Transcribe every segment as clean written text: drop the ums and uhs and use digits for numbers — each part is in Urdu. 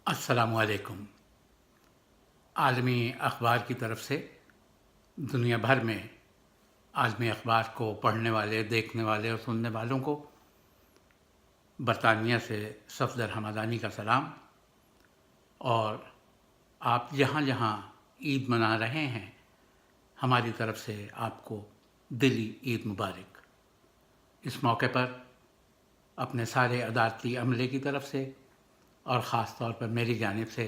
السلام علیکم۔ عالمی اخبار کی طرف سے دنیا بھر میں عالمی اخبار کو پڑھنے والے، دیکھنے والے اور سننے والوں کو برطانیہ سے صفدر حمدانی کا سلام، اور آپ جہاں جہاں عید منا رہے ہیں ہماری طرف سے آپ کو دلی عید مبارک۔ اس موقع پر اپنے سارے عدالتی عملے کی طرف سے اور خاص طور پر میری جانب سے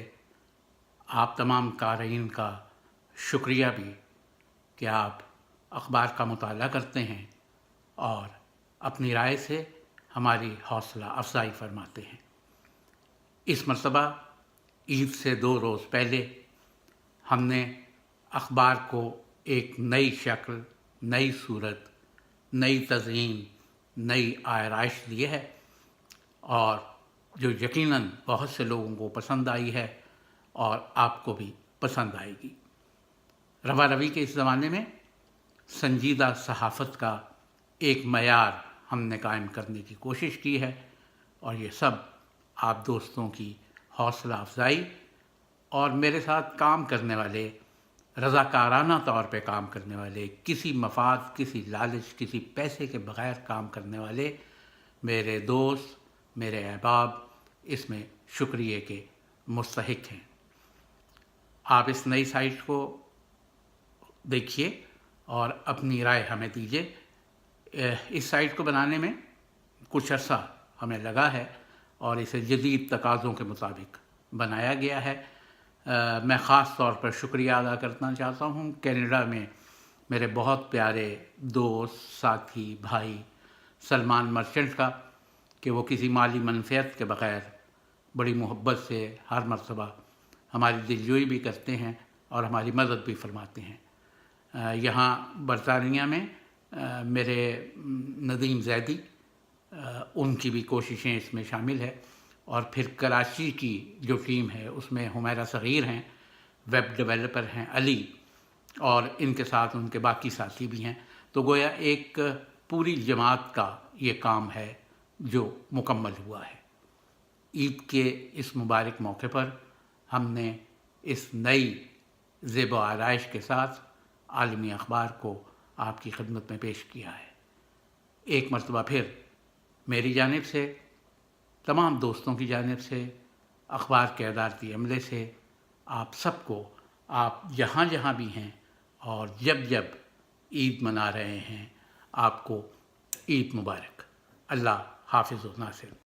آپ تمام قارئین کا شکریہ بھی کہ آپ اخبار کا مطالعہ کرتے ہیں اور اپنی رائے سے ہماری حوصلہ افزائی فرماتے ہیں۔ اس مرتبہ عید سے 2 روز پہلے ہم نے اخبار کو ایک نئی شکل، نئی صورت، نئی تزئین، نئی آرائش دی ہے، اور جو یقیناً بہت سے لوگوں کو پسند آئی ہے اور آپ کو بھی پسند آئے گی۔ روا روی کے اس زمانے میں سنجیدہ صحافت کا ایک معیار ہم نے قائم کرنے کی کوشش کی ہے، اور یہ سب آپ دوستوں کی حوصلہ افزائی اور میرے ساتھ کام کرنے والے، رضاکارانہ طور پہ کام کرنے والے، کسی مفاد، کسی لالچ، کسی پیسے کے بغیر کام کرنے والے میرے دوست، میرے احباب اس میں شکریہ کے مستحق ہیں۔ آپ اس نئی سائٹ کو دیکھیے اور اپنی رائے ہمیں دیجیے۔ اس سائٹ کو بنانے میں کچھ عرصہ ہمیں لگا ہے اور اسے جدید تقاضوں کے مطابق بنایا گیا ہے۔ میں خاص طور پر شکریہ ادا کرنا چاہتا ہوں کینیڈا میں میرے بہت پیارے دوست، ساتھی، بھائی سلمان مرچنٹ کا، کہ وہ کسی مالی منفعت کے بغیر بڑی محبت سے ہر مرتبہ ہماری دلجوئی بھی کرتے ہیں اور ہماری مدد بھی فرماتے ہیں۔ یہاں برطانیہ میں میرے ندیم زیدی، ان کی بھی کوششیں اس میں شامل ہے، اور پھر کراچی کی جو ٹیم ہے اس میں حمیرہ صغیر ہیں، ویب ڈیولپر ہیں علی، اور ان کے ساتھ ان کے باقی ساتھی بھی ہیں۔ تو گویا ایک پوری جماعت کا یہ کام ہے جو مکمل ہوا ہے۔ عید کے اس مبارک موقع پر ہم نے اس نئی زیب و آرائش کے ساتھ عالمی اخبار کو آپ کی خدمت میں پیش کیا ہے۔ ایک مرتبہ پھر میری جانب سے، تمام دوستوں کی جانب سے، اخبار کے ادارتی عملے سے آپ سب کو، آپ جہاں جہاں بھی ہیں اور جب جب عید منا رہے ہیں، آپ کو عید مبارک۔ اللہ حافظ و ناصر۔